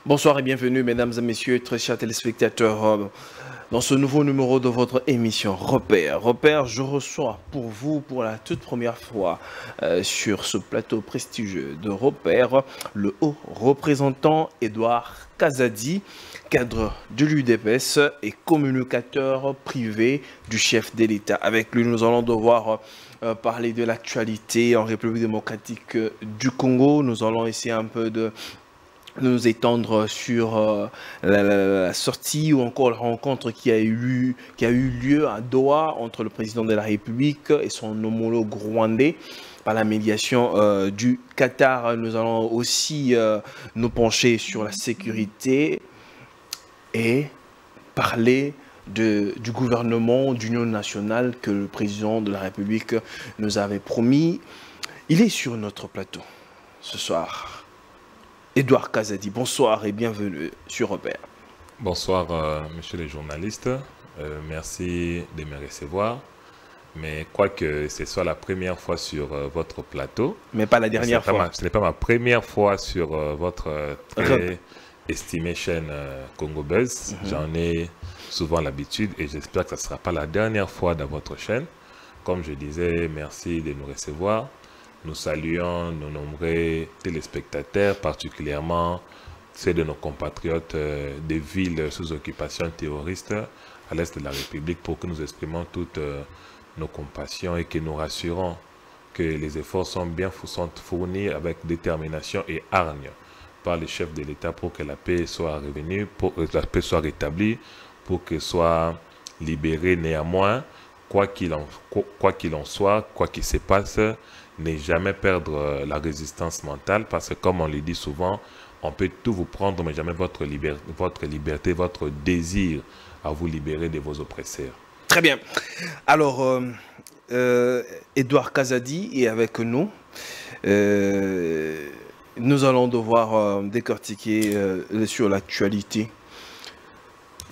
Bonsoir et bienvenue, mesdames et messieurs, très chers téléspectateurs, dans ce nouveau numéro de votre émission Repère. Repère, je reçois pour vous, pour la toute première fois, sur ce plateau prestigieux de Repère, le haut représentant Edouard Kazadi, cadre de l'UDPS et communicateur privé du chef de l'État. Avec lui, nous allons devoir parler de l'actualité en République démocratique du Congo. Nous allons essayer un peu de nous étendre sur la sortie ou encore la rencontre qui a eu lieu à Doha entre le président de la République et son homologue rwandais par la médiation du Qatar. Nous allons aussi nous pencher sur la sécurité et parler du gouvernement d'union nationale que le président de la République nous avait promis. Il est sur notre plateau ce soir. Edouard Kazadi, bonsoir et bienvenue sur Repère. Bonsoir, messieurs les journalistes. Merci de me recevoir. Mais quoique ce soit la première fois sur votre plateau. Mais pas la dernière fois. Ce n'est pas ma première fois sur votre très estimée chaîne Congo Buzz. J'en ai souvent l'habitude et j'espère que ce ne sera pas la dernière fois dans votre chaîne. Comme je disais, merci de nous recevoir. Nous saluons nos nombreux téléspectateurs, particulièrement ceux de nos compatriotes des villes sous occupation terroriste à l'est de la République, pour que nous exprimons toutes nos compassions et que nous rassurons que les efforts sont bien fournis avec détermination et hargne par les chefs de l'État pour que la paix soit revenue, pour que la paix soit rétablie, pour qu'elle soit libérée néanmoins, quoi qu'il en soit, quoi qu'il se passe. Ne jamais perdre la résistance mentale, parce que comme on le dit souvent, on peut tout vous prendre, mais jamais votre liberté, votre désir à vous libérer de vos oppresseurs. Très bien. Alors, Edouard Kazadi est avec nous. Nous allons devoir décortiquer sur l'actualité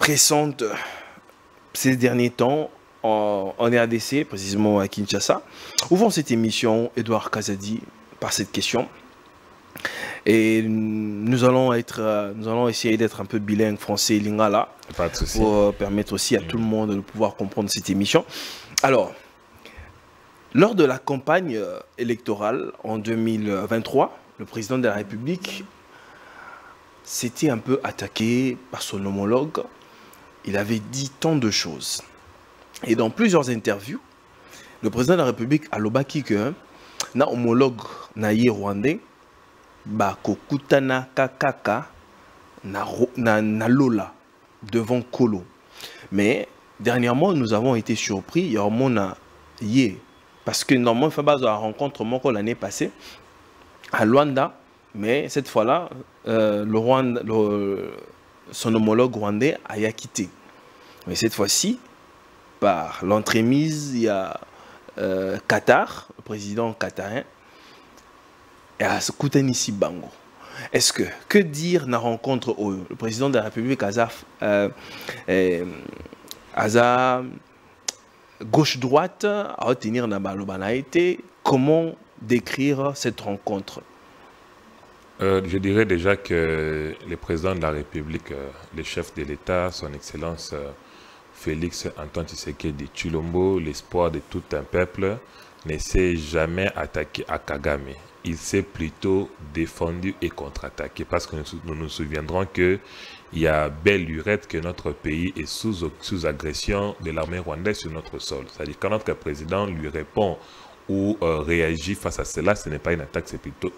pressante ces derniers temps en RDC, précisément à Kinshasa. Ouvrons cette émission, Edouard Kazadi, par cette question. Et nous allons essayer d'être un peu bilingue français et lingala, pas de souci, pour permettre aussi à tout le monde de pouvoir comprendre cette émission. Alors, lors de la campagne électorale en 2023, le président de la République s'était un peu attaqué par son homologue. Il avait dit tant de choses. Et dans plusieurs interviews, le président de la République a lobaki que na homologue na ye rwandais ba kokutana kakaka na lola devant Kolo. Mais dernièrement, nous avons été surpris. Il y a un monde ye parce que normalement, il fait base à la rencontre l'année passée à Luanda, mais cette fois-là, son homologue rwandais a quitté. Mais cette fois-ci, par l'entremise, il y a Qatar, le président qatarien, et à Koutanisi Bango. Est-ce que dire dans la rencontre où le président de la République gauche-droite à retenir dans Balobanaïté, comment décrire cette rencontre? Je dirais déjà que le président de la République, le chef de l'État, son Excellence Félix Antoine Tshisekedi Tshilombo, l'espoir de tout un peuple, ne s'est jamais attaqué à Kagame. Il s'est plutôt défendu et contre-attaqué, parce que nous nous souviendrons qu'il y a belle lurette que notre pays est sous agression de l'armée rwandaise sur notre sol. C'est-à-dire que quand notre président lui répond ou réagit face à cela, ce n'est pas une attaque, c'est plutôt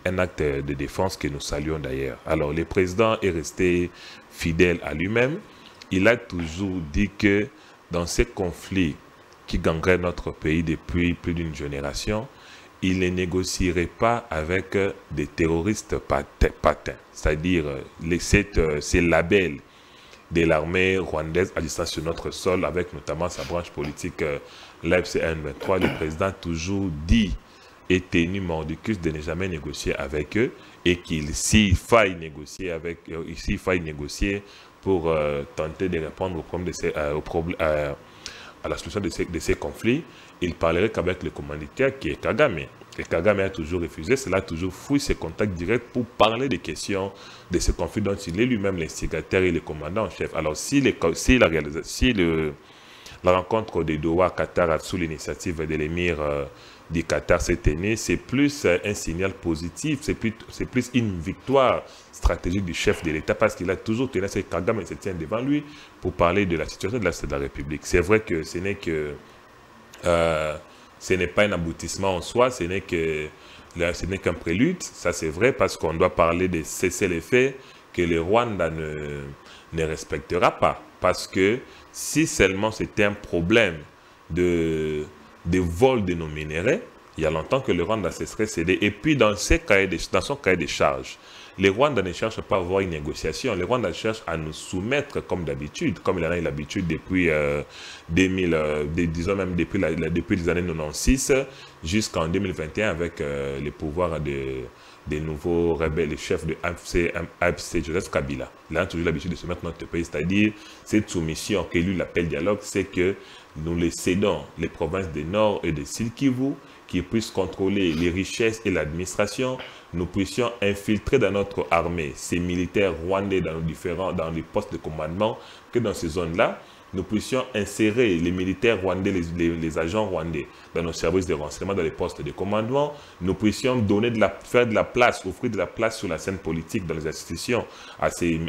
un acte de défense que nous saluons d'ailleurs. Alors le président est resté fidèle à lui-même. Il a toujours dit que dans ces conflits qui gangrènent notre pays depuis plus d'une génération, il ne négocierait pas avec des terroristes patins. C'est-à-dire ces labels de l'armée rwandaise agissant sur notre sol, avec notamment sa branche politique, l'FCN23. Le président a toujours dit et tenu mordicus de ne jamais négocier avec eux, et qu'il s'il faille négocier pour tenter de répondre aux problèmes à la solution de ces conflits, il parlerait qu'avec le commanditaire qui est Kagame. Et Kagame a toujours refusé, cela a toujours fouillé ses contacts directs pour parler des questions de ce conflit dont il est lui-même l'instigateur et le commandant en chef. Alors si la rencontre de Doha à Qatar sous l'initiative de l'émir du Qatar s'est tenue, c'est plus un signal positif, c'est plus une victoire stratégique du chef de l'État parce qu'il a toujours tenu à ce que Kagame se tient devant lui pour parler de la situation de la République. C'est vrai que ce n'est pas un aboutissement en soi, ce n'est qu'un prélude, ça c'est vrai parce qu'on doit parler de cesser les faits que le Rwanda ne respectera pas. Parce que si seulement c'était un problème de vol de nos minéraux, il y a longtemps que le Rwanda se serait cédé. Et puis dans son cahier de charges, le Rwanda ne cherche pas à avoir une négociation. Le Rwanda cherche à nous soumettre comme d'habitude, comme il en a eu l'habitude depuis disons même depuis les années 96 jusqu'en 2021 avec les pouvoirs des nouveaux rebelles, les chefs de AFC, Joseph Kabila. Il a toujours l'habitude de se mettre dans notre pays, c'est-à-dire cette soumission que lui l'appelle dialogue, c'est que nous les cédons les provinces du Nord et de Sud Kivu, qui puissent contrôler les richesses et l'administration, nous puissions infiltrer dans notre armée ces militaires rwandais dans les postes de commandement, que dans ces zones-là, nous puissions insérer les militaires rwandais, les agents rwandais dans nos services de renseignement, dans les postes de commandement, nous puissions faire de la place, offrir de la place sur la scène politique dans les institutions à ces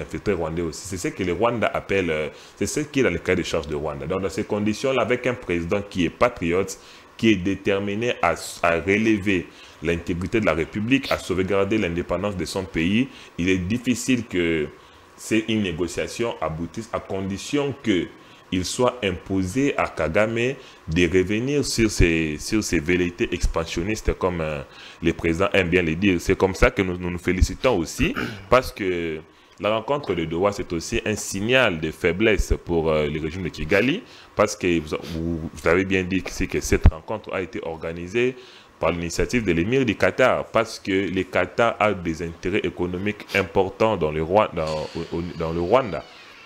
infiltrés rwandais aussi. C'est ce que le Rwanda appelle, c'est ce qui est dans le cas des charges de Rwanda. Donc dans ces conditions-là, avec un président qui est patriote, qui est déterminé à relever l'intégrité de la République, à sauvegarder l'indépendance de son pays, il est difficile que une négociation aboutisse à condition qu'il soit imposé à Kagame de revenir sur ses velléités expansionnistes, comme le président aime bien le dire. C'est comme ça que nous félicitons aussi, parce que la rencontre de Doha, c'est aussi un signal de faiblesse pour le régime de Kigali, parce que vous avez bien dit ici que cette rencontre a été organisée par l'initiative de l'émir du Qatar, parce que le Qatar a des intérêts économiques importants dans le Rwanda.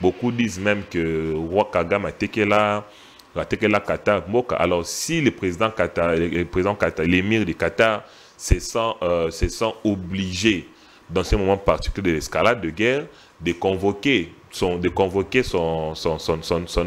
Beaucoup disent même que roi Kagame a Tekela Qatar Moka. Alors si le président Qatar, l'émir du Qatar se sent obligé dans ce moment particulier de l'escalade de guerre de convoquer son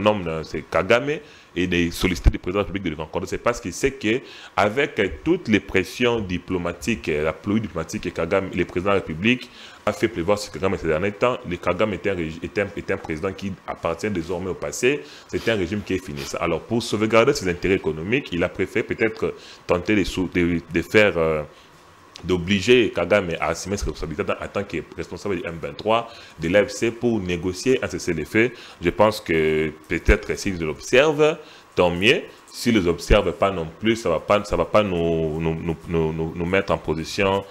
homme, c'est Kagame, et de solliciter du président de la République de le rencontrer. C'est parce qu'il sait qu'avec toutes les pressions diplomatiques, la pluie diplomatique que Kagame, le président de la République, a fait prévoir sur Kagame ces derniers temps, le Kagame est un président qui appartient désormais au passé. C'est un régime qui est fini. Alors, pour sauvegarder ses intérêts économiques, il a préféré peut-être tenter de faire d'obliger Kagame à assumer ses responsabilités en tant que responsable du M23 de l'AFC pour négocier un cessez-le-feu. Je pense que peut-être s'ils l'observent, tant mieux. S'ils ne les observent pas non plus, ça va pas nous mettre en position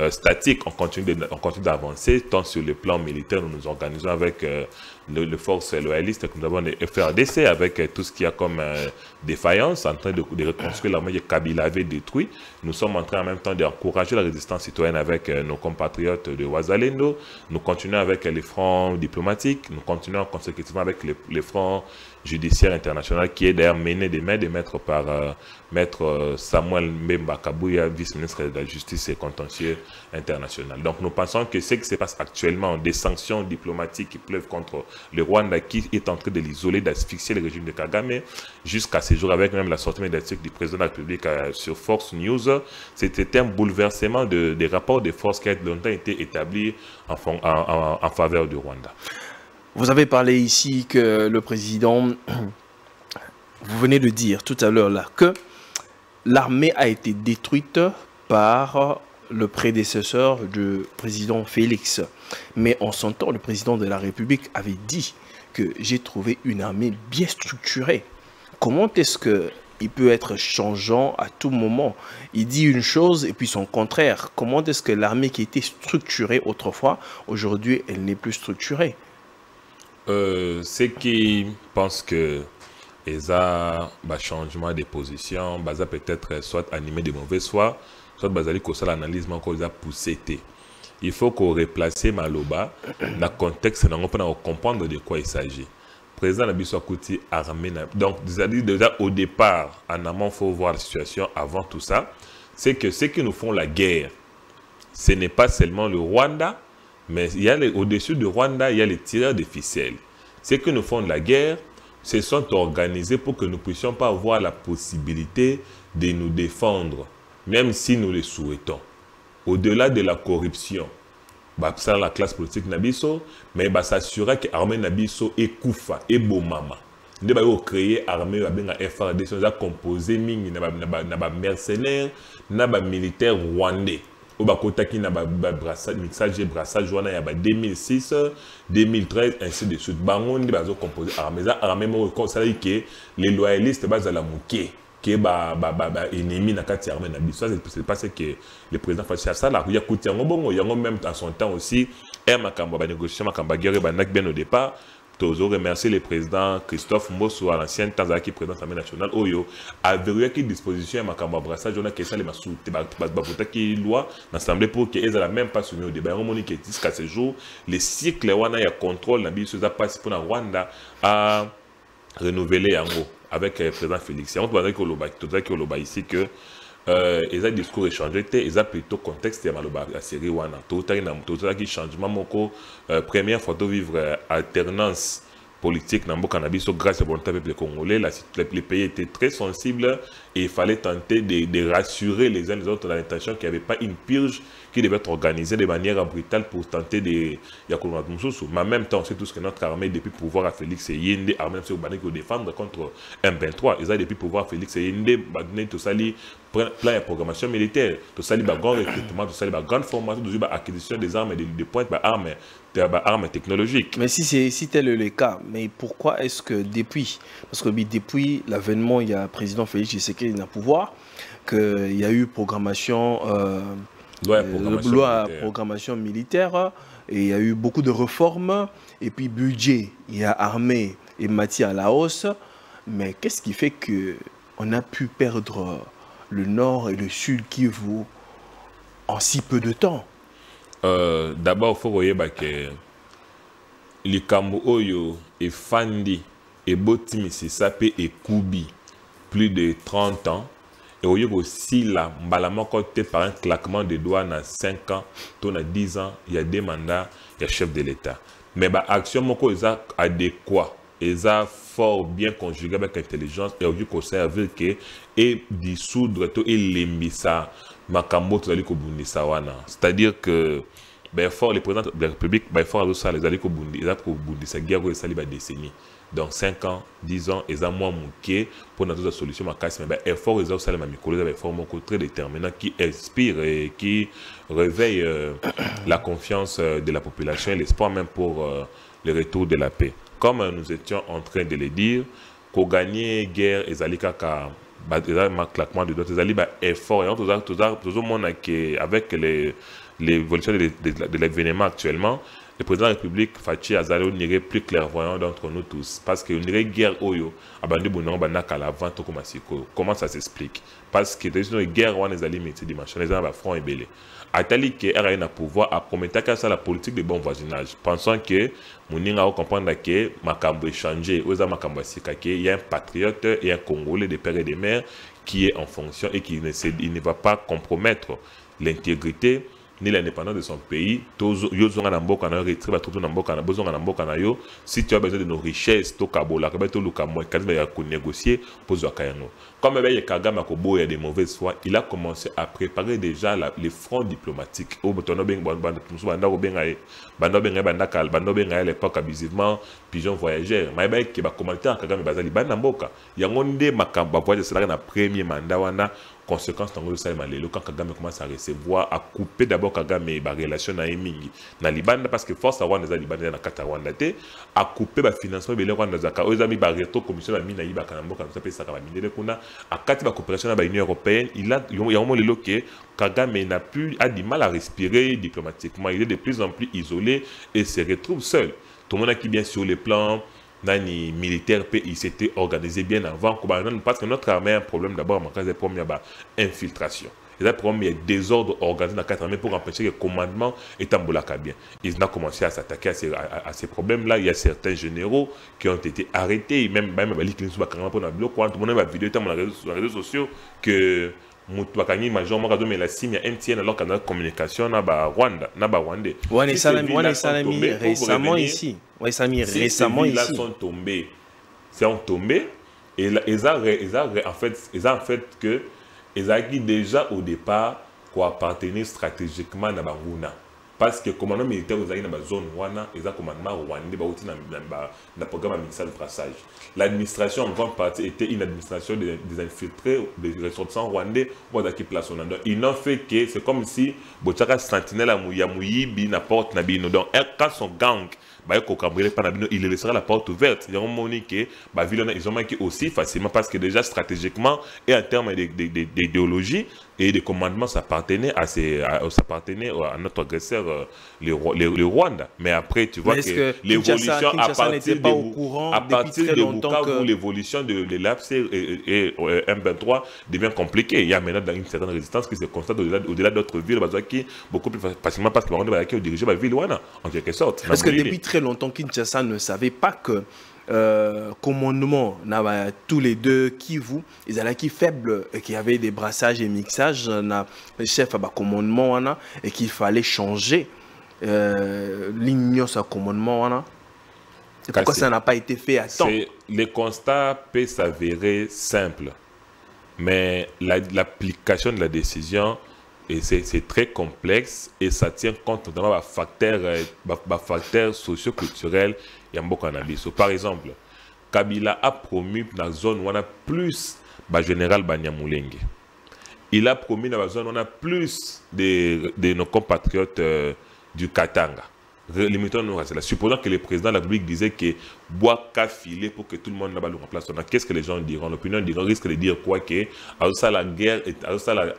statique. On continue d'avancer, tant sur le plan militaire, nous nous organisons avec les forces loyalistes que nous avons les FRDC, avec tout ce qu'il y a comme défaillance, en train de reconstruire l'armée que Kabila avait détruit. Nous sommes en train en même temps d'encourager la résistance citoyenne avec nos compatriotes de Ouazalendo. Nous continuons avec les fronts diplomatiques, nous continuons consécutivement avec les fronts judiciaires internationaux qui est d'ailleurs mené de main de maître par maître Samuel Mbemba Kabouya, vice-ministre de la Justice et contentieux international. Donc nous pensons que ce qui se passe actuellement, des sanctions diplomatiques qui pleuvent contre le Rwanda qui est en train de l'isoler, d'asphyxier le régime de Kagame, jusqu'à ce jour avec même la sortie médiatique du président de la République sur Fox News, c'était un bouleversement des rapports de force qui a longtemps été établi en faveur du Rwanda. Vous avez parlé ici que le président, vous venez de dire tout à l'heure là, que l'armée a été détruite par le prédécesseur du président Félix. Mais en son temps, le président de la République avait dit que j'ai trouvé une armée bien structurée. Comment est-ce qu'il peut être changeant à tout moment? Il dit une chose et puis son contraire. Comment est-ce que l'armée qui était structurée autrefois, aujourd'hui, elle n'est plus structurée? Ceux qui pensent que ça changement de position, ça peut-être soit animé de mauvais soit basali que l'analyse qu'on a poussé. Il faut qu'on replace Maloba dans le contexte pour comprendre de quoi il s'agit. Président Nabiso Kouti armé. Donc déjà au départ, en amont, il faut voir la situation avant tout ça. c'est que ceux qui nous font la guerre, ce n'est pas seulement le Rwanda, mais au-dessus du Rwanda, il y a les tireurs de ficelles. Ceux qui nous font la guerre se sont organisés pour que nous ne puissions pas avoir la possibilité de nous défendre, même si nous le souhaitons. Au-delà de la corruption, ça la classe politique Nabiso, mais s'assurer que l'armée Nabiso est Koufa, est Bomama. Nous avons créé l'armée FRDC, nous avons composé des mercenaires, des militaires rwandais. Nous avons mixage brassage en 2006, 2013, ainsi de suite. Nous avons composé l'armée, que les loyalistes sont la mouquée. Qui est ennemi dans la armée nabiso. C'est pas ce que le président fait ça là. Il y a même dans son temps aussi négociation bien au départ. Toujours remercier le président Christophe Mbosso à l'ancien temps qui est président de l'Assemblée nationale. Oyo a vérifié qu'il disposition à Makamba brassage on a que ça les masou qui loi l'Assemblée pour que ils même pas soumis au débat. On monique jusqu'à ce jour les cycles wana ya contrôle nabiso ça passe pour la Rwanda à renouveler en gros avec le président Félix. On va dire que ici que les discours échangés ils ont plutôt contexte de la série wana. Tout qui changement moko première fois de vivre alternance politique dans le cannabis grâce à volonté peuple congolais. Les pays étaient très sensibles et il fallait tenter de rassurer les uns les autres dans l'intention qu'il n'y avait pas une purge qui devait être organisée de manière brutale pour tenter de mais en même temps on sait tous que notre armée depuis pouvoir à Félix Yende armée de défendre contre M23 ils ont depuis pouvoir à Félix Yende tout ça plan de programmation militaire tout ça grand recrutement tout ça grande formation tout acquisition des armes et des points armes technologiques. Mais si tel est le cas, mais pourquoi est-ce que depuis, parce que depuis l'avènement, il y a le président Félix Tshisekedi dans le pouvoir, qu'il y a eu programmation, loi programmation militaire, et il y a eu beaucoup de réformes, et puis budget, il y a armée et matière à la hausse, mais qu'est-ce qui fait qu'on a pu perdre le nord et le sud Kivu en si peu de temps? D'abord, il faut voir que les Oyo et Fandi et Botimi Sisapé et Koubi plus de 30 ans. Et aussi là, côté par un claquement de doigts dans 5 ans, dans 10 ans, il y a des mandats, il y a chef de l'État. Mais l'action est adéquate, est fort bien conjugué avec intelligence et au servir que et dissoudre tout et l'émissa. C'est-à-dire que fort les présidents de la République fort les alliés ils ont pour Bundisa guerre et ça les décennies donc 5 ans 10 ans ils ont moins manqué pour notre solution ma casse mais effort ils ont ça les mamicolo ils effort très déterminant qui inspire et qui réveille la confiance de la population et l'espoir même pour le retour de la paix comme nous étions en train de le dire qu'au gagner guerre et alliés claquement de d'autres alliés effort et toujours monde avec l'évolution de l'événement actuellement, le président de la République, Fachi Azalo, n'irait plus clairvoyant d'entre nous tous. Parce qu'il y a une guerre Oyo, Abandé Bounon, Banaka, la vente au Komasiko. Comment ça s'explique? Parce que les guerres, on les a limités dimanche, les gens front et belé. Atali que RN a pouvoir à promettre que ça la politique de bon voisinage. Pensons que Mouninga va comprendre que Makambo est changé, il y a un patriote et un Congolais de père et de mère qui est en fonction et qui ne va pas compromettre l'intégrité ni l'indépendance de son pays. Si tu as besoin de nos richesses, négocier pour comme Kagame a des mauvaises foi, il a commencé à préparer déjà les fronts diplomatiques. À l'époque abusivement pigeon voyageur. Mais qui va commenter en Kagame Bazali Banamboka. Il y a un de premier mandat. Conséquence dans le Salmalé, quand Kagame commence à recevoir, à couper d'abord Kagame et la relation à Emingi. Dans le Liban, parce que force à Rwanda, les Libanais dans le Rwanda, à couper le financement de Rwanda, aux amis Barreto, commission de la mine à Iba Kanambo, comme ça peut s'appeler Mine Kuna, à 4 la coopération avec l'Union européenne, il y a un moment que Kagame a du mal à respirer diplomatiquement. Il est de plus en plus isolé et se retrouve seul. Tout le monde qui bien sur les plans. Militaire, il s'était organisé bien avant. Parce que notre armée a un problème d'abord, il y a un problème d'infiltration. Il y a un problème de désordre organisé dans notre armée pour empêcher que le commandement est en boulaka bien. Ils ont commencé à s'attaquer à ces problèmes-là. Il y a certains généraux qui ont été arrêtés. Même tout le monde a vu sur les réseaux sociaux que Moutouakani, major, moi, mais la signe MTN alors qu'on a communication na ba Rwanda, na ba Rwandais. Ouais, Salami récemment ici. Ouais, Salami récemment ici. Ces villes-là sont tombées. Sont tombées. Et ils ont en fait que ils ont qui déjà au départ quoi appartenir stratégiquement à Bangouna. Parce que le commandement militaire dans la zone wana, ils ont commandement rwandais dans le programme ministère de brassage. L'administration en grande partie était une administration des infiltrés, des ressortissants rwandais, qui place au Nando. Ils n'ont fait que c'est comme si Bochaka sentinelle à Mouyamoui, n'apporte Nabino. Donc quand son gang il laissera la porte ouverte. Ils ont moniqué, ils ont manqué aussi facilement parce que déjà stratégiquement et en termes d'idéologie et de commandement, ça appartenait à notre agresseur, le Rwanda. Mais après, tu vois que l'évolution à partir de Bukavu, l'évolution de l'APC et M23 devient compliquée. Il y a maintenant une certaine résistance qui se constate au-delà d'autres villes, qui beaucoup plus facilement parce que Rwanda est dirigé par la ville en quelque sorte. Parce que depuis très longtemps, Kinshasa ne savait pas que commandement, tous les deux Kivu, ils allaient qui faible, qu'il y avait des brassages et mixages, le chef à commandement et qu'il fallait changer l'union sur commandement. Pourquoi ça n'a pas été fait à temps? Le constat peut s'avérer simple, mais l'application de la décision c'est très complexe et ça tient compte notamment de facteurs socio-culturels et en beaucoup d'analyse. Par exemple, Kabila a promu dans la zone où on a plus de général Banyamulenge. Il a promu dans la zone où on a plus de nos compatriotes du Katanga. Supposons que le président de la République disait que bois qu'à filer pour que tout le monde n'a pas en place. Qu'est-ce que les gens diront? L'opinion diront, risque de dire quoi que la guerre,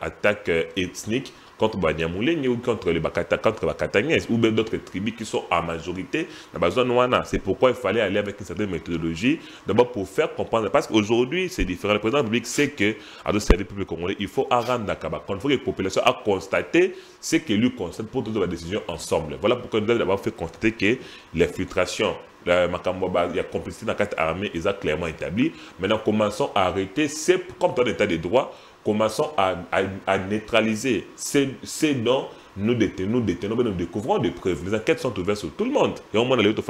l'attaque ethnique contre Banyamulenge ou contre les Bakataniens ou d'autres tribus qui sont en majorité dans la zone Wana. C'est pourquoi il fallait aller avec une certaine méthodologie d'abord pour faire comprendre. Parce qu'aujourd'hui, c'est différent. Le président de la République sait que à d'autres services publics congolais, il faut arrendre la Kaba. Quand il faut que la population a constaté ce que lui constate pour toute la décision ensemble. Voilà pourquoi nous avons d'abord fait constater que l'infiltration, il y a complicité dans la carte armée, ils ont clairement établi. Maintenant, commençons à arrêter, c'est comme dans l'état des droits, commençons à neutraliser ces dont nous détenons, nous découvrons des preuves. Les enquêtes sont ouvertes sur tout le monde. Et au moins, le M23,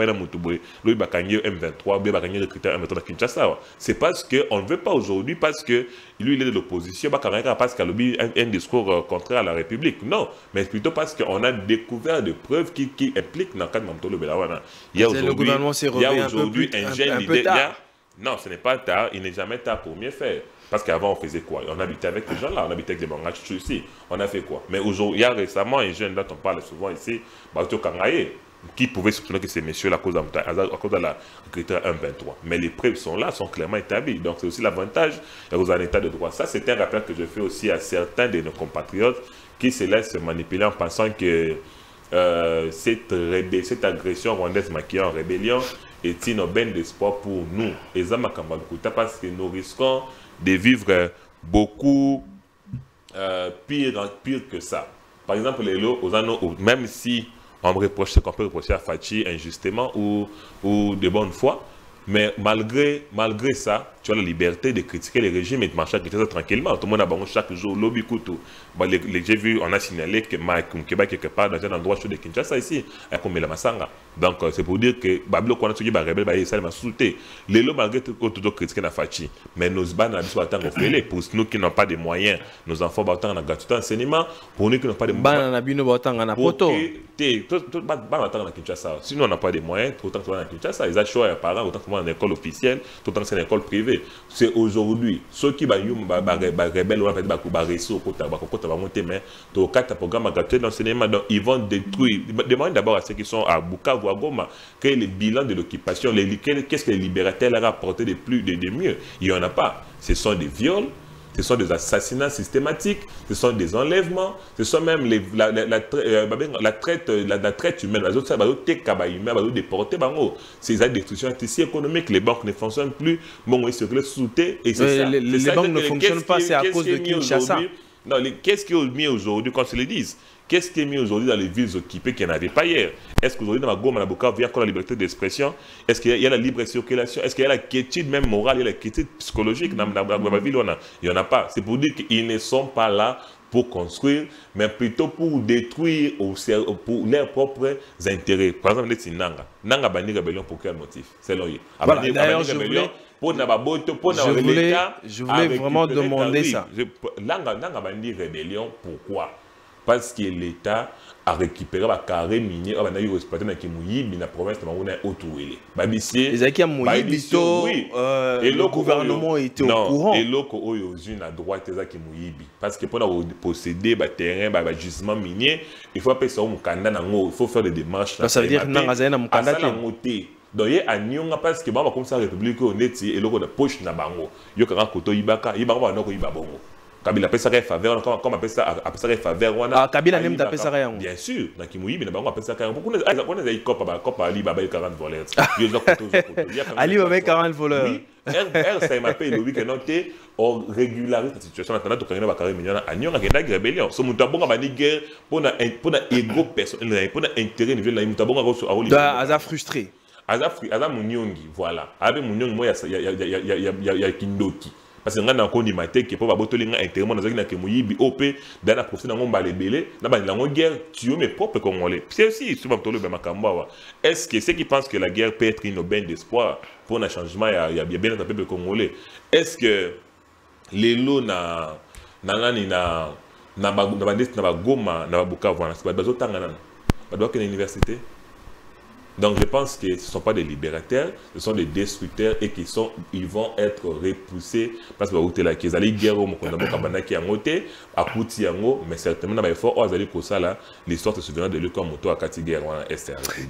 recruteur M23 à Kinshasa. C'est parce qu'on ne veut pas aujourd'hui, parce que lui, il est de l'opposition, parce qu'il a un discours contraire à la République. Non, mais plutôt parce qu'on a découvert des preuves qui impliquent dans le cadre de Mamtolo Belawana. Il y a aujourd'hui un jeune leader. Non, ce n'est pas tard, il n'est jamais tard pour mieux faire. Parce qu'avant, on faisait quoi? On habitait avec les gens là, on habitait avec des bangages ici. On a fait quoi? Mais aujourd'hui, il y a récemment un jeune dont on parle souvent ici, Bato Kangaye, qui pouvait soupçonner que ces messieurs-là, à cause de la critère 1.23. Mais les preuves sont là, sont clairement établies. Donc c'est aussi l'avantage dans un état de droit. Ça, c'est un rappel que je fais aussi à certains de nos compatriotes qui se laissent manipuler en pensant que cette agression rwandaise maquillée en rébellion est une aubaine d'espoir pour nous. Et ça, parce que nous risquons de vivre beaucoup pire que ça. Par exemple, les lots, même si on me reproche ce qu'on peut reprocher à Fachi injustement ou de bonne foi, mais malgré ça, tu as la liberté de critiquer les régimes et de marcher tranquillement. Tout le monde a chaque jour lobby couteau. J'ai vu, on a signalé que Mike Mkeba quelque part dans un endroit chaud de Kinshasa ici, à Komela Masanga. Donc c'est pour dire que Babilo qu'on a suivi rebelle ça m'a sauté. Les lots malgré tout toujours critiqué na Fachi, mais nos ban na biso attendre ofélé pour nous qui n'ont pas de moyens, nos enfants battant na gratuité enseignement, pour nous qui n'ont pas de moyens. Ban na bino battant na poto. Tout ban battant na Kinshasa. Sinon on n'a pas de moyens, autant que na Kinshasa, ils ont choix à parents autant que en école officielle, autant que c'est une école privée. C'est aujourd'hui ceux qui rebelles ou réseau monter mais au cadre programme gratuit d'enseignement, donc ils vont détruire. Demandez d'abord à ceux qui sont à Bukavu, à Goma, quel est le bilan de l'occupation, qu'est-ce que les libérateurs leur apporté de plus, de mieux. Il n'y en a pas. Ce sont des viols, ce sont des assassinats systématiques, ce sont des enlèvements, ce sont même la traite humaine. Les autres, déportés, c'est la destruction économique. Les banques ne fonctionnent plus. Bon, ils se sous-té. Les banques ne fonctionnent pas, c'est à cause de Kinshasa. Non, qu'est-ce qui est mis aujourd'hui, qu'on se le dise? Qu'est-ce qui est mis aujourd'hui dans les villes occupées qu'il n'y en avait pas hier? Est-ce qu'aujourd'hui, dans ma Goma, dans Bukavu, il y a encore la liberté d'expression? Est-ce qu'il y a la libre circulation? Est-ce qu'il y a la quiétude même morale, il y a la quiétude psychologique dans la ville? Il n'y en a pas. C'est pour dire qu'ils ne sont pas là pour construire, mais plutôt pour détruire pour leurs propres intérêts. Par exemple, les Nanga. Nanga bani rébellion pour quel motif? C'est là. Voilà, d'ailleurs, je voulais vraiment demander ça. Nanga bani rébellion, pourquoi? Parce que l'État a récupéré la carré minier, on a eu respecté dans Kimouyibi, dans la province de Marouna, autour. Et le gouvernement était au courant. Et l'autre, il à droite, c'est Kimouyibi. Parce que pour posséder des terrains, des gisements miniers, il faut appeler ça au Mukanda, il faut faire des démarches. Ça veut dire que Nanga Mukanda. Donc, il y a un parce que comme ça, la République, on est et l'autre de poche na bango. Il y a un koto ibaka, ibaka va non ibabongo. Kabila appelle ça faveur, comme appelle ça faveur. Ah, Kabila n'aime taper ça rien. Bien sûr, dans Kimouyibi, on appelle ça rien. Pourquoi on a des copes Ali Baba 40 voleurs. Ali Baba 40 voleurs. Oui, ça m'appelle le week-end noté, on régularise la situation. On a tout carré carré million à Nyon, on a une rébellion. Ce mutabonga va guerre pour un ego personnel, pour un intérêt niveau là, mutabonga va Aza frustré. Aza Munyongi, voilà. Avec Munyongi, moi, il y a Kindoki. Parce que nous avons dit que pour les intérêts, nous avons OP, dans la profession, nous avons guerre, tuer mes propres Congolais. C'est aussi, est-ce que ceux qui pensent que la guerre peut être une aubaine d'espoir pour un changement, il y a bien un peuple congolais? Est-ce que les lots na Goma, na Bukavu, c'est pas besoin de l'université? Donc je pense que ce ne sont pas des libérateurs, ce sont des destructeurs et ils vont être repoussés parce que la guerre mais certainement dans l'effort pour ça là l'histoire se souviendra de lui comme moto à Katiguer.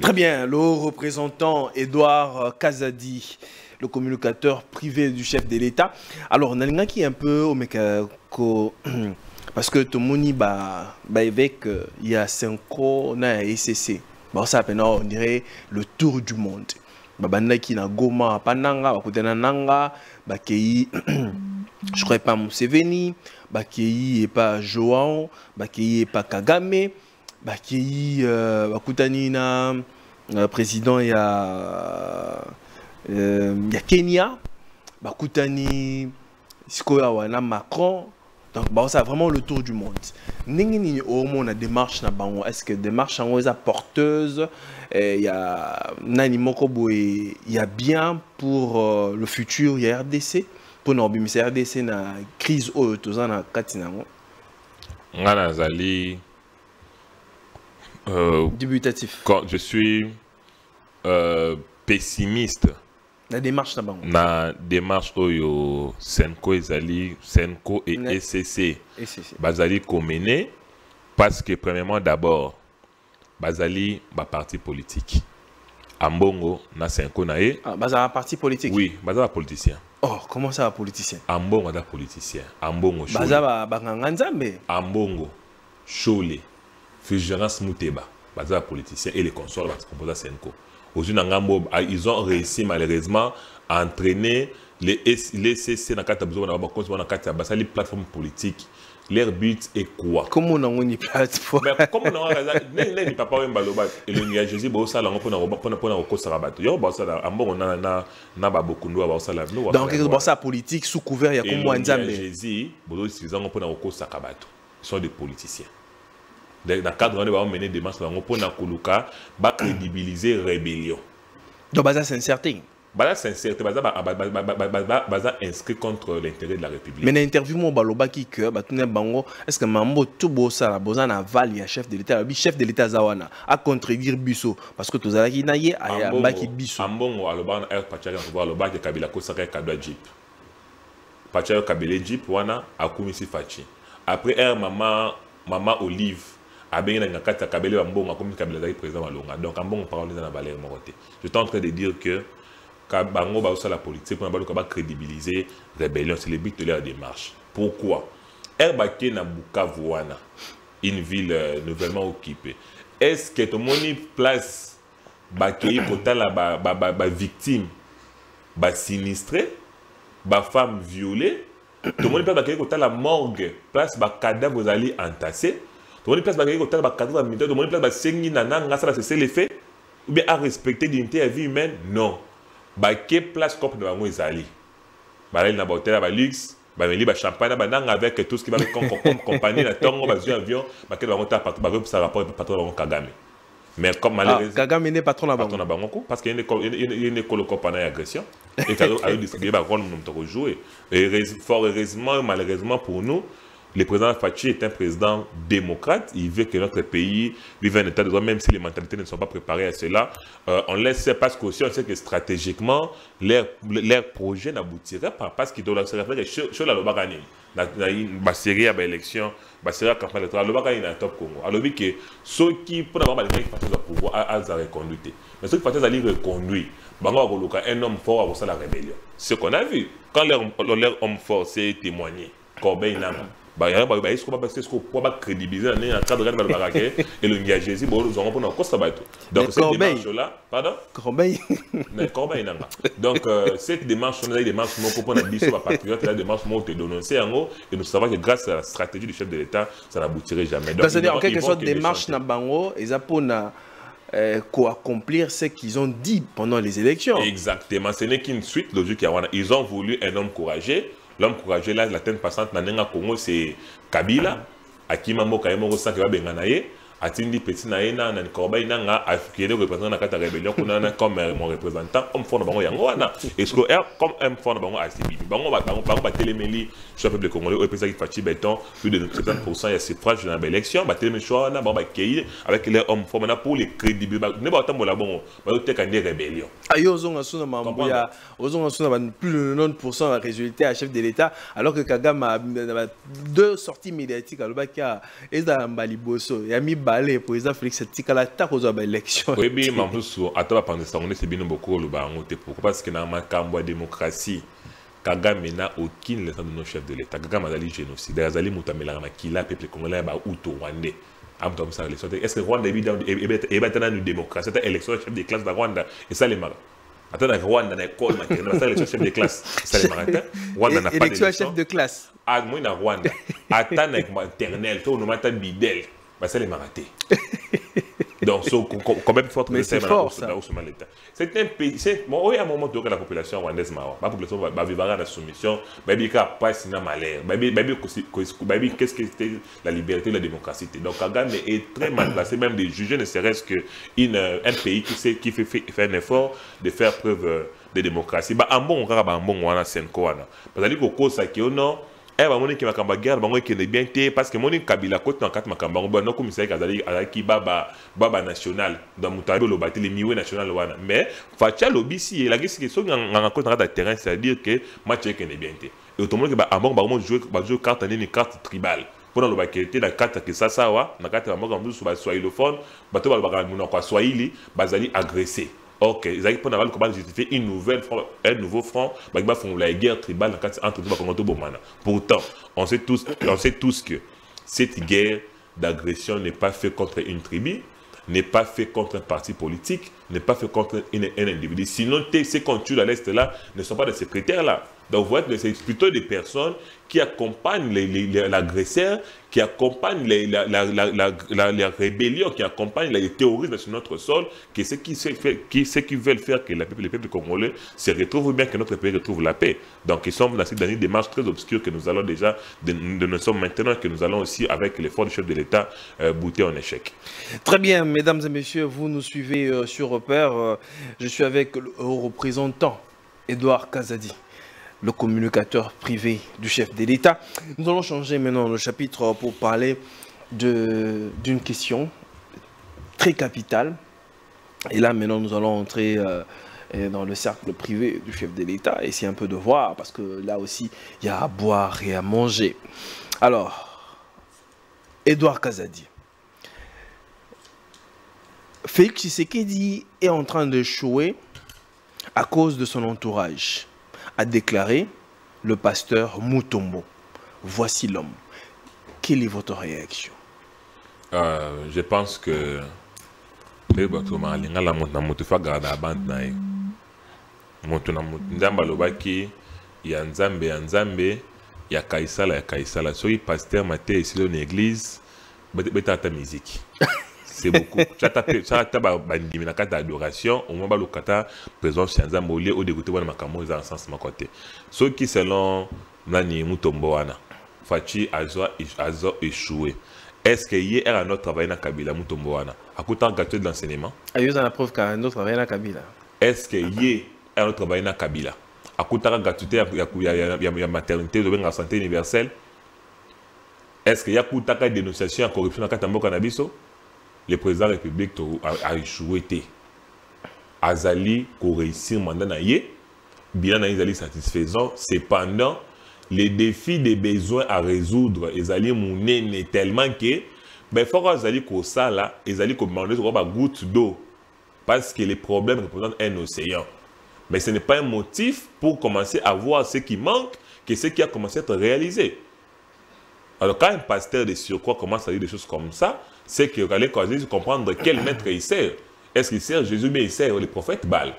Très bien, le représentant Edouard Kazadi, le communicateur privé du chef de l'État. Alors Nalinga qui est un peu au parce que tout le monde évêque il y a 5 ans na SCC. Bon, ça on dirait le tour du monde. Babanda qui na Goma, Pananga, Bakutena Nanga, Bakei, je crois pas Museveni, Bakei et pas Joao, Bakei et pas Kagame, Bakei, Bakutani na président il y a Kenya, Bakutani, Sikoya wana Macron. Donc, bah, ça vraiment le tour du monde. La démarche, est-ce que la démarche est porteuse? Il y a bien pour le futur, il y a RDC. Pour nous, mais RDC, il y a une crise débutatif. Quand je suis pessimiste, la démarche là-bas. La démarche oyo Senko ezali Senko et ECC. Bazali komené parce que premièrement d'abord bazali ba parti politique. Ambongo na Senko nae. Ah, bazali parti politique. Oui, bazali politicien. Oh, comment ça va politicien? Ambongo da politicien. Ambongo Chole. Bazali ba nganzambe. Ambongo Chole. Fulgence Muteba. Bazali politicien et les consorts va composer Senko. Ils ont réussi malheureusement à entraîner les CC dans les plateformes politiques. Leur but est quoi? Comment on a une plateforme? Comment on a une plateforme? Donc, ça politique sous couvert, il y a comment ils sont des politiciens. Dans le cadre de la mener des marches, pour crédibiliser la rébellion. Donc, c'est incertain. C'est incertain. C'est inscrit contre l'intérêt de la République. Mais dans l'interview, est-ce que Mambo tout ça, a aval, il chef de l'État, le chef de l'État Zawana, à contredire Bisso parce que tout ça qui naïe a baki Bisso. Ambongo alobana air Pachari on voit le baki Kabila ko saka kadwa Jeep. Pachari Kabila Jeep wana akumisi fachi. Après air maman Olive Kabila président Malonga. Donc, je suis en train de dire que Bango va la politique pour crédibiliser la rébellion. C'est le but de leur démarche. Pourquoi? Erbake na Bukavu, une ville nouvellement occupée. Est-ce que tout le monde place Bakei pour la victime, sinistrée, femme violée? Tout le monde place Bakei pour la morgue, place cadavre vous allez entasser. Donc, on place baguette au terme, cadre militaire, donc on place basengi nananga, ça c'est l'effet, ou bien à respecter l'unité à vie humaine, non. Baguette place comme de bango ezali. Balai na hôtel, ba luxe, ba meli ba champagne, ba nang avec tout ce qui va avec comme compagnie, la tongo, ba avion, baguette bango ta patron, baguette ça rapport patron bango Kagame. Mais comme malheureusement, Kagame n'est patron là-bas. Patron là-bas, parce qu'il y a une école compagnie d'agression. Et qu'il a distribué le rôle de jouer. Et fort heureusement, malheureusement pour nous, le président Fachi est un président démocrate. Il veut que notre pays vive un état de droit, même si les mentalités ne sont pas préparées à cela. On laisse parce qu'aussi on sait que stratégiquement, leur projet n'aboutirait pas. Parce qu'ils doivent se référer sur la Lobagani. Dans la série à l'élection, la série à campagne électorale, le Lobagani est un top Congo. Alors, que ceux qui, pour avoir les gens qui pouvoir, à reconduire. Mais ceux qui font aller reconduire, un homme fort a la rébellion. C'est ce qu'on a vu. Quand leur homme fort s'est témoigné, Corbeil Nanga. Est-ce qu'on va passer ce qu'on va crédibiliser dans le cadre de la et le engagé ici, nous aurons pour Costa Bato. Donc, cette démarche-là, pardon? Corbeil. Donc, cette démarche-là, des démarches pour la mission patriote, la démarche pour te dénoncer en haut, et nous savons que grâce à la stratégie du chef de l'État, ça n'aboutirait jamais. C'est-à-dire, en quelque sorte, démarche Nabango, ils ont co-accomplir ce qu'ils ont dit pendant les élections. Exactement. Ce n'est qu'une suite logique. Ils ont voulu un homme courageux. L'homme courageux, là, la tête passante, dans Congo, c'est Kabila. Akima Moka Yemoro Sakeba Benganaye. Atindi Petit Naena, Nan Corbeil Nanga, qui est le représentant de la rébellion, comme mon représentant, homme fort de Bango Yangoana. Et ce que, comme homme fort de Bango Asibi, Bango Téléméli, sur le peuple congolais, au président qui Fachi Béton, plus de 70%, il y a suffrage dans l'élection, Téléméli Chouana, Bango Kéi, avec les hommes forts, maintenant pour les crédibles, ne pas attendre la bonne, mais il y a des rébellions. Aïe, Ozon Asuna Mamboya, Ozon Asuna plus de 90% de résultats à chef de l'État, alors que Kagame a deux sorties médiatiques à l'Obakia, et dans Baliboso, il y a mis le président Félix Tikala ta cause de l'élection. Oui, mais Mamoussou, à toi pendant ce temps, c'est bien beaucoup le baron. Pourquoi? Parce que dans ma cambo démocratie, Kagame n'a aucune leçon de nos chefs de l'État. Kagame a dit génocide. Azali Moutamela Makila, peuple congolais, Outo Rwandais. Est-ce que Rwanda est une démocratie? C'est une élection de chef de classe de Rwanda. Et ça, les marins. Attends, Rwanda n'a pas d'élection de chef de classe. Ça, les marins. Rwanda n'a pas d'élection. Élection chef de classe. Ah, moi, dans Rwanda. Attends, avec maternelle, tout le monde bidel. Ça les maraté. Donc, quand même, il faut mais c'est fort, ça. C'est un pays. Bon, il y a un moment où la population rwandaise, la population va vivre dans la soumission. Baby, pas sinon malheur. Qu'est-ce que c'était la liberté, la démocratie? Donc, Kagame est très mal placé, même de juger, ne serait-ce qu'un pays qui fait un effort de faire preuve de démocratie. Un bon, on a 5 ans. Parce que cause ça qui est non. Eh ben moni qui makamba guerre bango qui est bien té parce que moni Kabila côté dans quatre makamba bango non comme ça qui baba national dans mutabe lo bateli miwe national wana mais facha lobisi la gisi so nganga côté dans terrain c'est-à-dire que match est bien té et automatiquement ba ambon ba jouer carte ni carte tribale pour le bakete la carte que ça wa na carte bango comme sur ba swahilophone bato ba mona kwa swahili bazali agressé. Ok, ils arrivent pour justifier un nouveau front, la guerre tribale entre les Bomana. Pourtant, on sait tous que cette guerre d'agression n'est pas faite contre une tribu, n'est pas faite contre un parti politique, n'est pas faite contre un individu. Sinon, ces qu'on tue à l'Est là ne sont pas des secrétaires là. Donc, vous voyez que c'est plutôt des personnes qui accompagnent l'agresseur, qui accompagnent la rébellion, qui accompagnent les terroristes sur notre sol, ceux qui veulent faire que les peuples congolais se retrouvent bien, que notre pays retrouve la paix. Donc, ils sont dans cette démarche très obscure que nous allons déjà, nous sommes maintenant, que nous allons aussi, avec l'effort du chef de l'État, bouter en échec. Très bien, mesdames et messieurs, vous nous suivez sur Repère. Je suis avec le représentant Edouard Kazadi, le communicateur privé du chef de l'État. Nous allons changer maintenant le chapitre pour parler d'une question très capitale. Et là, maintenant, nous allons entrer dans le cercle privé du chef de l'État, essayer un peu de voir, parce que là aussi, il y a à boire et à manger. Alors, Edouard Kazadi. Félix Tshisekedi est en train de échouer à cause de son entourage, a déclaré le pasteur Mutombo. Voici l'homme. Quelle est votre réaction? Je pense que il y a Nzambe, il y a Kaisala, il y a Kaisala. Soy pasteur Maté ici dans l'église, ta musique. C'est beaucoup. Tu as tapé adoration, au moins le kata présence chez Nzambe au dégoûté wana makambo ils en sens ma côté. Ceux qui selon nani Mutombo wana Fachi azo échoué. Est-ce que hier un autre travail na Kabila Mutombo wana akuta gâteau de l'enseignement? Ayuza la preuve qu'un autre travail na Kabila. Est-ce que hier un autre travail na Kabila akuta gâteau ya maternité de la santé universelle? Est-ce qu'il y a une dénonciation à corruption dans le cannabis? Le président de la République a échoué. Azali a réussi mandat na ye, bilan Azali satisfaisant. Cependant, les défis des besoins à résoudre, Azali mouné tellement que, ben faut Azali ko ça là, Azali ko demander sur une goutte d'eau, parce que les problèmes représentent un océan. Mais ce n'est pas un motif pour commencer à voir ce qui manque, que ce qui a commencé à être réalisé. Alors quand un pasteur de surcroît commence à dire des choses comme ça, c'est qu'il fallait comprendre quel maître il sert. Est-ce qu'il sert Jésus, mais il sert les prophètes Baal.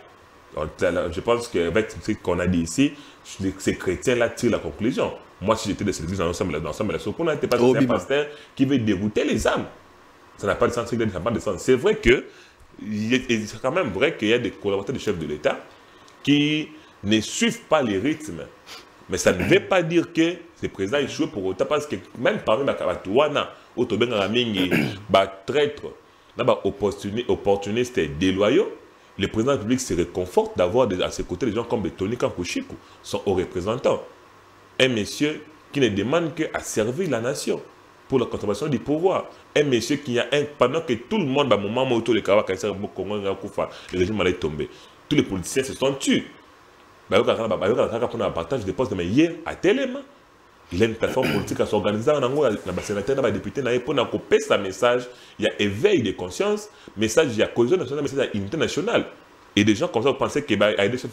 Je pense qu'avec ce qu'on a dit ici, ces chrétiens-là tirent la conclusion. Moi, si j'étais de cette église dans l'ensemble de la soupe, on n'était pas un pasteur qui veut dérouter les âmes. Ça n'a pas de sens, ça n'a pas de sens. C'est vrai que, c'est quand même vrai qu'il y a des collaborateurs du chef de l'État qui ne suivent pas les rythmes. Mais ça ne veut pas dire que ces présidents échouent pour autant, parce que même parmi les Kabatuana, traîtres, opportunistes et déloyaux, le président de la République se réconforte d'avoir à ses côtés des gens comme Tony Kankushiku, son haut représentant. Un monsieur qui ne demande qu'à servir la nation pour la conservation du pouvoir. Un monsieur qui a pendant que tout le monde, le régime allait tomber, tous les politiciens se sont tués. Partage des postes de hier à Téléma. Il a une plateforme politique à s'organiser en anglais, les sénateurs, les députés, pour couper sa message. Il y a éveil de conscience, message, il y a cohésion nationale, message international. Et des gens comme ça pensaient qu'il a des choses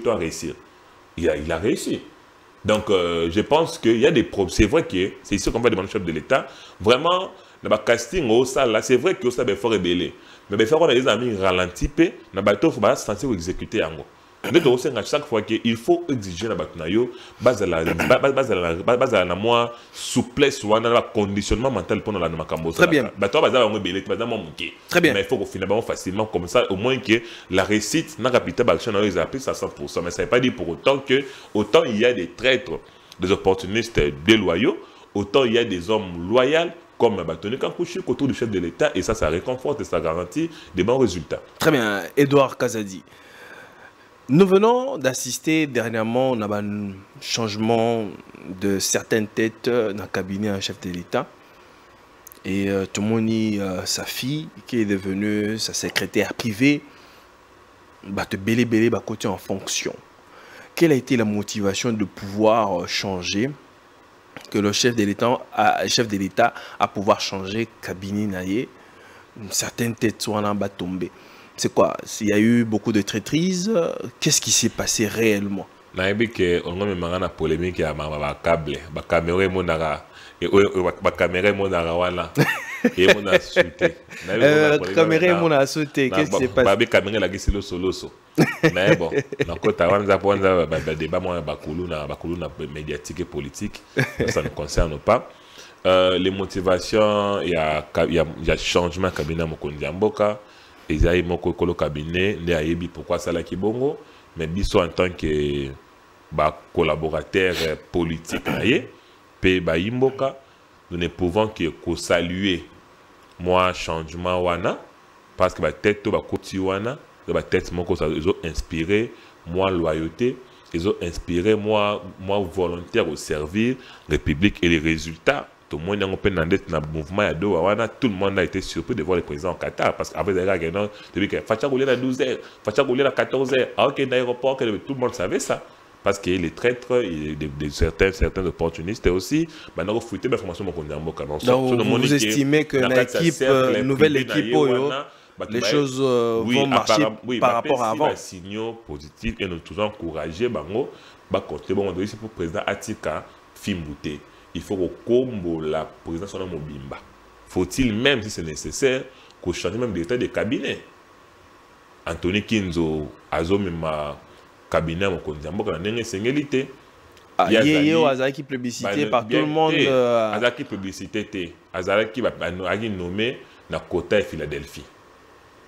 à réussir. Il a réussi. Donc, je pense qu'il y a des problèmes. C'est vrai que c'est ici qu'on va demander au chef de l'État. Vraiment, dans le casting au salle là, c'est vrai qu'il faut rebeller. Mais il faut avoir des amis ralentis, il faut se sentir exécuter en gros. Chaque fois qu'il faut exiger la bataille, base à la moi souplesse ou un conditionnement mental pour la makambo. Très bien. Très bien. Mais il faut qu'on finisse facilement comme ça, au moins que la réussite n'a capitale à 100%. Mais ça ne veut pas dire pour autant que autant il y a des traîtres, des opportunistes déloyaux, autant il y a des hommes loyaux comme Tony Kankushiku autour du chef de l'État, et ça réconforte et ça garantit des bons résultats. Très bien. Edouard Kazadi. Nous venons d'assister dernièrement à un changement de certaines têtes dans le cabinet d'un chef de l'État. Et tout le monde dit sa fille, qui est devenue sa secrétaire privée, te belé côté en fonction. Quelle a été la motivation de pouvoir changer, que le chef de l'État a pouvoir changer cabinet naïe, certaines têtes sont en bas tombées? C'est quoi? Il y a eu beaucoup de traîtrises. Qu'est-ce qui s'est passé réellement? On a eu une polémique à ma câble, ma caméra monara et ma caméra monara wala et mon a sauté. Caméra mon a sauté. Qu'est-ce qui s'est passé? Babi caméra la gisilo soloso. Mais bon, donc quand on a débat moi bakuluna médiatique et politique, ça ne concerne pas. Les motivations, il y a changement cabinet Mokondi Mboka. Esaïe moko kolo cabinet ne ayebi pourquoi ça la kibongo, mais biso en tant que collaborateur politique naie pe ba imboka, nous ne pouvons que saluer moi changement wana, parce que ba tête to ba koti wana, ba tête moko ça ils ont inspiré moi loyauté, ils ont inspiré moi volontaire au servir République, et les résultats. Tout le monde a mouvement tout le monde a été surpris de voir le président au Qatar, parce qu'après depuis que Facha roulait à 12h, Facha roulait à 14h, alors qu'il y a un aéroport, tout le monde savait ça. Parce que les traîtres, certains opportunistes aussi, maintenant vous foutez l'information. Donc vous estimez que l'équipe, nouvelle équipe, les choses vont marcher par rapport à avant. Il y a des signaux positifs et nous tous encourager pour le président Atika Fimbouté. Il faut que la présidence soit mobimba. Faut-il, même si c'est nécessaire, qu'on change même d'état de cabinet? Anthony Kinzo, Azomima, cabinet, mon candidat, Yé Azaki plébiscité par tout le monde. Azaki plébiscité, Azaki va nommé na quota et Philadelphie.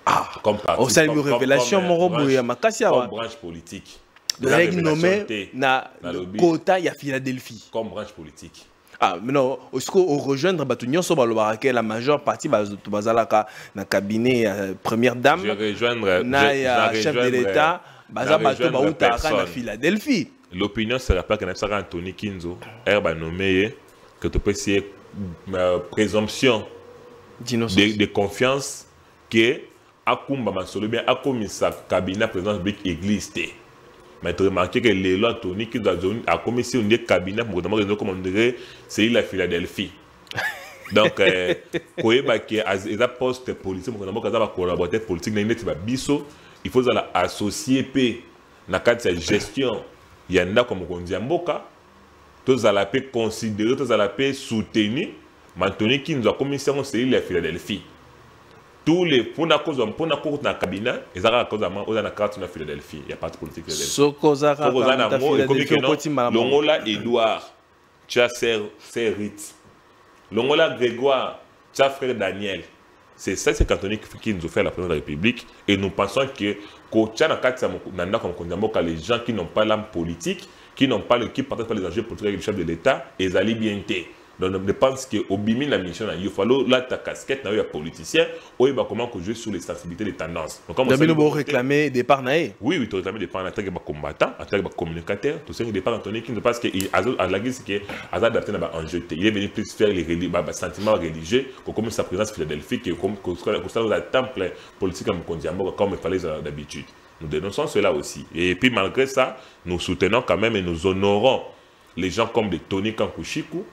Ah, comme ça, une révélation, comme branche politique. Azaki nommé na quota et Philadelphie. Comme branche politique. Ah, mais non, au rejoindre Batunion Sobalobaraké, la majeure partie bazalaka na cabinet première dame. Je rejoindre chef de l'État, bazabato baouta na Philadelphie. L'opinion sera pas que Nassara Anthony Kinzo est nommé que tu peux essayer présomption de confiance que Akumba Masolo bien Akoumi sa cabinet président public église. Mais tu remarques que l'élo Anthony Kinzo a commis un cabinet pour notamment comme on dirait c'est la Philadelphie. Donc koyeba que as poste politique pour notamment kaza ba collaborateur politique na net ba biso il faut la associer p na cadre de gestion. Il y en a comme on dit Mboka, tous à la paix considérés, tous à la paix soutenus. Maintenant, qui nous a commissaire, c'est la Philadelphie. Tous les pour la cause dans le cabinet, ils ont la cause dans la carte de Philadelphie. Il n'y a pas de politique Philadelphie. Longola Edouard, tu as Rit. Longola Grégoire, tu as frère Daniel. C'est ça, c'est Anthony qui nous a fait la présidence de la République. Et nous pensons que les gens qui n'ont pas l'âme politique, qui n'ont pas qui partagent pas les enjeux politiques avec le chef de l'État, ils allaient bien être. Donc je pense qu'au bimi la mission, il faut là ta casquette, il y a politicien, ou il va comment jouer sur les sensibilités des tendances. Donc comme on réclamer départ naé. Oui, oui, tu réclamer départ en tant que combattant, en tant que communicateur, tout ça départ Anthony qui ne pense que à la guise que Azad adapté dans enjeu. Il est venu plus faire les sentiments religieux comme sa présence philadelphique comme ça dans temple politique comme il fallait d'habitude. Nous dénonçons cela aussi. Et puis malgré ça, nous soutenons quand même et nous honorons les gens comme des Tony Kankushiku,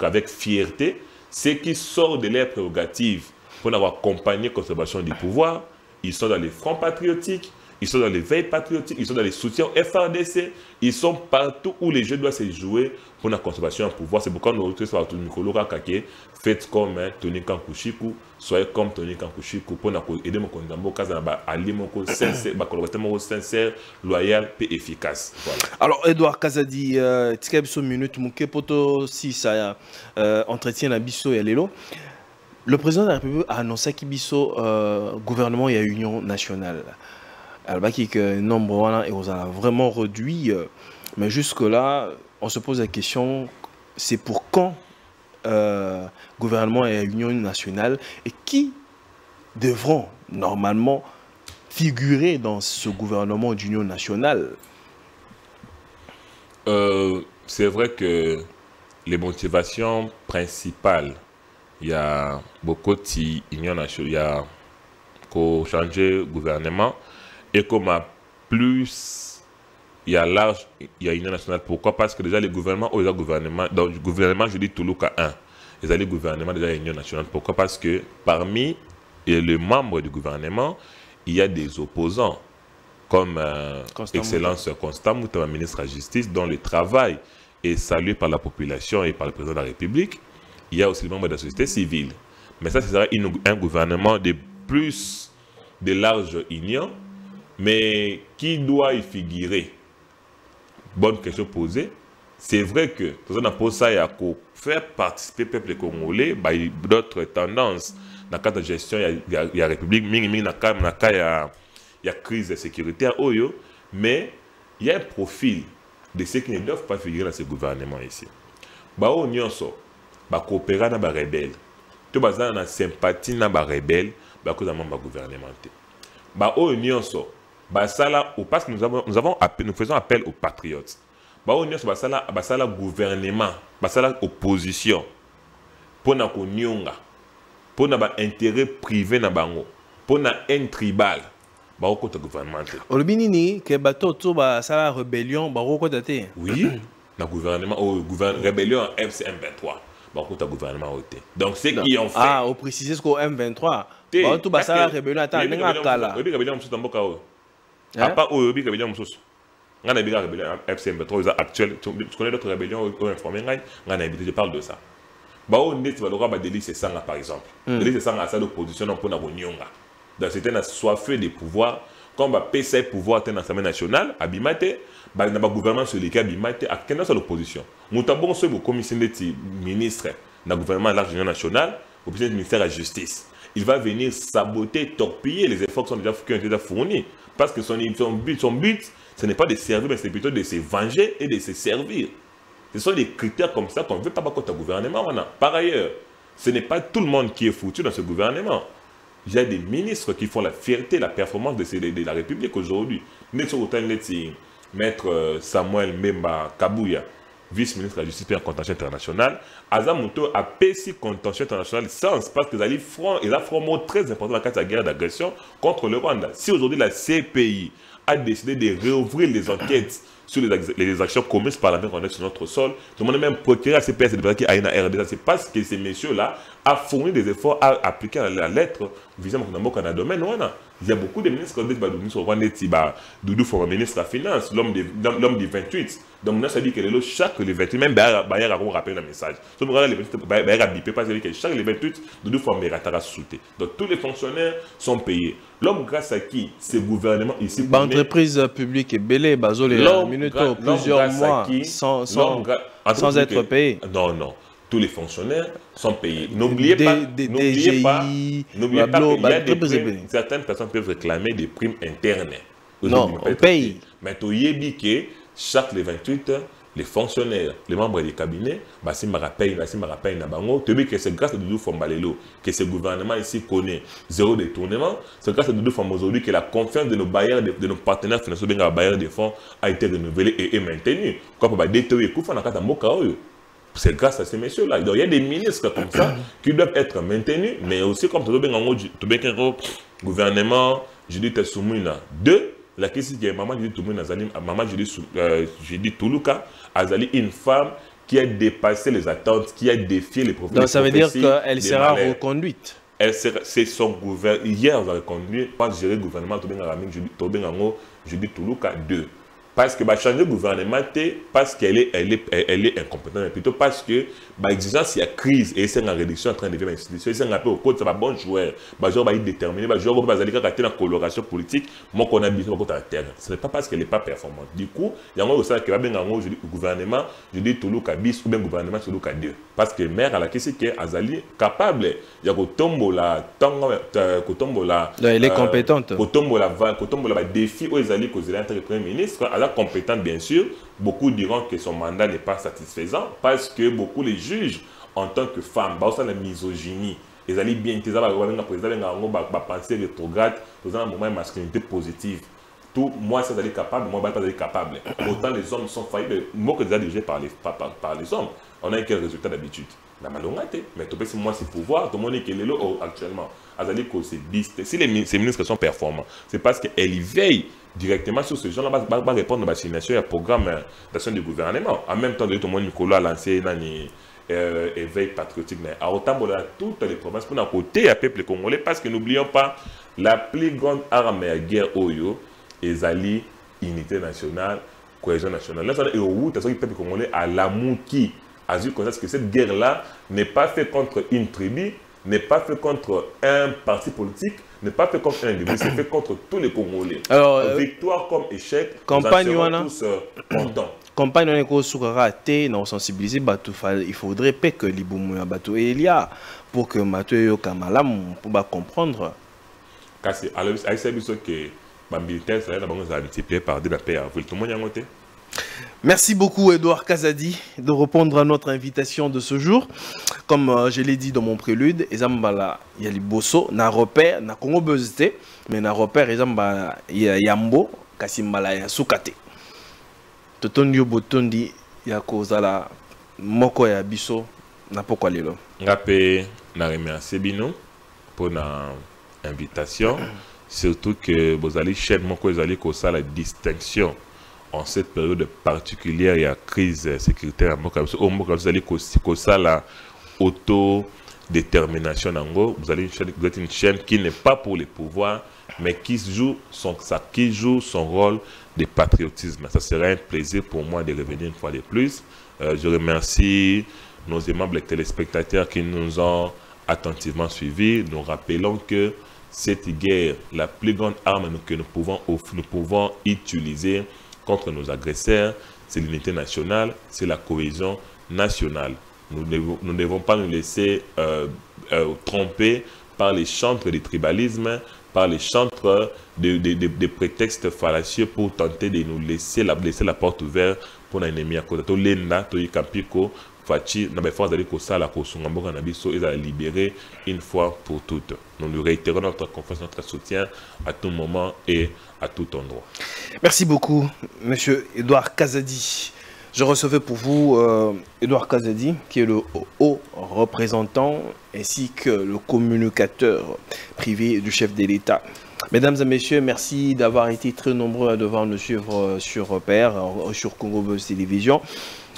avec fierté, ceux qui sortent de leurs prérogatives pour avoir accompagné la conservation du pouvoir. Ils sont dans les fronts patriotiques, ils sont dans les veilles patriotiques, ils sont dans les soutiens FRDC, ils sont partout où les jeux doivent se jouer pour la conservation du pouvoir. C'est pourquoi nous retrouvons sur Nicolas Kakake, faites comme Tony Kankushiku, soyez comme Tony Kankushiku pour aider mon condamné, allié mon collaborateur sincère, loyal et efficace. Voilà. Alors, Edouard Kazadi, Tikabso Minute, Mouké Poto, si ça entretient la Bisso et Lélo. Le président de la République a annoncé qu'il y gouvernement et union nationale. Alors, que nombre et on a vraiment réduit. Mais jusque-là, on se pose la question, c'est pour quand gouvernement et union nationale et qui devront normalement figurer dans ce gouvernement d'union nationale? C'est vrai que les motivations principales, il y a beaucoup d'union nationale, il y a qu'au changer gouvernement et comme plus il y a large, il y a union nationale. Pourquoi? Parce que déjà les gouvernements, les gouvernements, dans le gouvernement, je dis Toulouka 1, les alliés gouvernements déjà union nationale. Pourquoi? Parce que parmi les membres du gouvernement, il y a des opposants comme Excellence Constant Mouta, ministre de la Justice, dont le travail est salué par la population et par le président de la République. Il y a aussi les membres de la société civile. Mais ça, ce sera un gouvernement de plus de large union, mais qui doit y figurer? Bonne question posée. C'est vrai que tout ça, pour ça, il y a faire participer le peuple congolais, d'autres tendances. Dans le cadre de gestion, il y a la République, il y a crise sécuritaire, mais il y a un profil de ceux qui ne doivent pas figurer dans ce gouvernement ici. Coopérer avec les rebelles. Tout le monde a sympathie avec les rebelles, parce que nous gouvernement. Parce que nous faisons appel aux patriotes. Basala gouvernement, basala opposition, pour na konyonga, pour na ba intérêt privé na bango, pour na un tribal, bako ta gouvernement. Olbinini ke bato to basala rébellion, bako ta te. Oui, na gouvernement rébellion FC23, bako ta gouvernement oté. Donc ceux qui ont fait. Ah, on précise ce qu'au M23. Bato basala rébellion ata nga kala. Rébellion msuta mboka o. Apa o rébellion msusu. On a des rébellions FCM23 actuels. Tu connais d'autres rébellions informées? Je parle de ça. On est le délit c'est ça par exemple. Délit c'est ça à l'opposition pour la Donc c'était un soif de pouvoir Quand va PCA pouvoir dans l'Assemblée nationale, à Bimate, dans le gouvernement sur lequel Bimate, à quelle est l'opposition? Nous avons ce commission de ministre dans le gouvernement large national, au ministère de la Justice. Il va venir saboter, torpiller les efforts qui ont déjà fournis. Parce que son but, ce n'est pas de servir, mais c'est plutôt de se venger et de se servir. Ce sont des critères comme ça qu'on ne veut pas contre le gouvernement. Par ailleurs, ce n'est pas tout le monde qui est foutu dans ce gouvernement. Il y a des ministres qui font la fierté, la performance de la République aujourd'hui. Maître Samuel Memba Kabouya, vice-ministre de la Justice et en contentieux international, Azamuto a payé contentieux international sens parce qu'ils ont un mot très important dans la guerre d'agression contre le Rwanda. Si aujourd'hui la CPI a décidé de réouvrir les enquêtes sur les actions commises par l'armée rwandaise sur notre sol, demandez même procurer à CPS qui a une RDA. C'est parce que ces messieurs-là ont fourni des efforts à appliquer la lettre visant le domaine. Il y a beaucoup de ministres qui ont dit Doudou Foma, ministre de la Finance, l'homme du 28. Donc, on a dit que chaque les 28, même Bayer a rappelé le message. Bayer a bipé parce que chaque les 28, Doudou Foma est sauté. Donc, tous les fonctionnaires sont payés. L'homme, grâce à qui ce gouvernement ici. L'entreprise publique est belée, plusieurs mois sans être payé. Non, non. Tous les fonctionnaires sont payés. N'oubliez pas qu'il y a des primes. Certaines personnes peuvent réclamer des primes internes. Non, on paye. Mais tu y chaque les 28, les fonctionnaires, les membres des cabinets, si je rappelle, tu dis que c'est grâce à Doudou Fombalelo que ce gouvernement ici connaît zéro détournement. C'est grâce à Doudou Fombalelo aujourd'hui que la confiance de nos bailleurs, de nos partenaires financiers, de nos bailleurs de fonds a été renouvelée et maintenue. Quand on va détruire, c'est grâce à ces messieurs-là. Il y a des ministres comme ça qui doivent être maintenus, mais aussi comme tout le gouvernement, je dis Tessoumina 2, la question est maman je dis Toulouka, Azali, une femme qui a dépassé les attentes, qui a défié les prophéties. Donc ça veut dire qu'elle sera reconduite. C'est son gouvernement. Hier, on a reconduit, pas gérer le gouvernement, je dis Toulouka 2. Parce que changer le gouvernement, parce qu'elle est incompétente, mais plutôt parce que l'exigence, il y a crise et c'est une réduction en train de vivre l'institution. C'est un peu au code, c'est un bon joueur. Il est déterminé, il y a une coloration politique, moi qu'on a besoin de terre. Ce n'est pas parce qu'elle n'est pas performante. Du coup, il y a un aussi qui va bien au gouvernement, je dis Toulouka bis ou bien gouvernement Toulouka 2. Parce que maire à la question qui est Azali capable, il y a Kotombola, elle est compétente. Kotombola défi aux Azali qu'aux élèves entre Premier ministre. Elle est compétente, bien sûr. Beaucoup diront que son mandat n'est pas satisfaisant parce que beaucoup les jugent en tant que femme. Ça, la misogynie. Ils allaient bien, ils allaient penser rétrograde, ils allaient un moment de masculinité positive. Tout, moi, ça allait capable, moi, pas capable. Autant les hommes sont faillibles. Moi, que déjà dirigé par les hommes. On a quel résultat d'habitude? La malhonnêteté. Mais tout le monde, c'est pouvoir. Tout le monde est qu'il est là actuellement. Si ces ministres sont performants, c'est parce qu'ils veillent directement sur ce genre-là, va répondre à la vaccination et au programme d'action du gouvernement. En même temps, tout le monde, Nicolas a lancé un éveil patriotique. À autant de toutes les provinces, pour notre côté, à peuple congolais, parce que n'oublions pas, la plus grande arme à guerre, est l'unité nationale, cohésion nationale. Là, et au peuple congolais à l'amour qui a vu que cette guerre-là n'est pas faite contre une tribu, n'est pas fait contre un parti politique, n'est pas fait contre un individu, c'est fait contre tous les Congolais. Alors, victoire comme échec, campagne nous en tous contents. Campagne on est non sensibiliser il faudrait pas que l'iboumu bateau et il y a pour que Mathieu Kamalam pour comprendre. Parce que alors c'est ça que les militaires ça va multiplier par 2 la paix avril. Tout le monde y a monté. Merci beaucoup Edouard Kazadi de répondre à notre invitation de ce jour. Comme je l'ai dit dans mon prélude, Ezambala Yaliboso na repère na Congo Bezité, mais na repère Ezambala Yambo Kasimbala ya Sukate. Totondio botondi ya kozala moko ya biso na pokwa lelo. Ngapé na remercier bino pour na invitation, surtout que vous allez chaîne moko ezali ko ça la distinction en cette période particulière, il y a crise sécuritaire. Vous allez ça la autodétermination. Vous êtes une chaîne qui n'est pas pour les pouvoirs, mais qui joue son rôle de patriotisme. Ça serait un plaisir pour moi de revenir une fois de plus. Je remercie nos aimables téléspectateurs qui nous ont attentivement suivis. Nous rappelons que cette guerre, la plus grande arme que nous pouvons utiliser contre nos agresseurs, c'est l'unité nationale, c'est la cohésion nationale. Nous ne devons pas nous laisser tromper par les chantres du tribalisme, par les chantres de prétextes fallacieux pour tenter de nous laisser la porte ouverte pour l'ennemi à côté. L'enda, Kampiko, Fachi, libéré une fois pour toutes. Nous lui réitérons notre confiance, notre soutien à tout moment et à tout endroit. Merci beaucoup, Monsieur Edouard Kazadi. Je recevais pour vous Edouard Kazadi, qui est le haut représentant ainsi que le communicateur privé du chef de l'État. Mesdames et messieurs, merci d'avoir été très nombreux à devoir nous suivre sur Repère, sur Congo Buzz Télévision.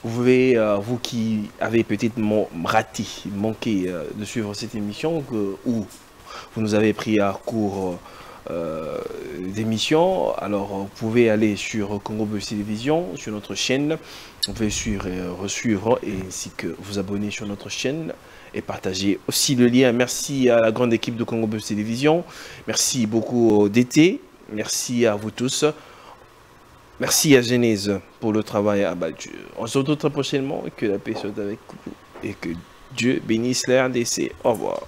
Vous pouvez, vous qui avez peut-être manqué de suivre cette émission, ou vous nous avez pris à court d'émission, alors vous pouvez aller sur Congo Buzz Télévision, sur notre chaîne. Vous pouvez suivre et resuivre, et ainsi que vous abonner sur notre chaîne et partager aussi le lien. Merci à la grande équipe de Congo Buzz Télévision. Merci beaucoup d'été. Merci à vous tous. Merci à Genèse pour le travail abattu. On se retrouve très prochainement. Que la paix soit avec vous et que Dieu bénisse la RDC. Au revoir.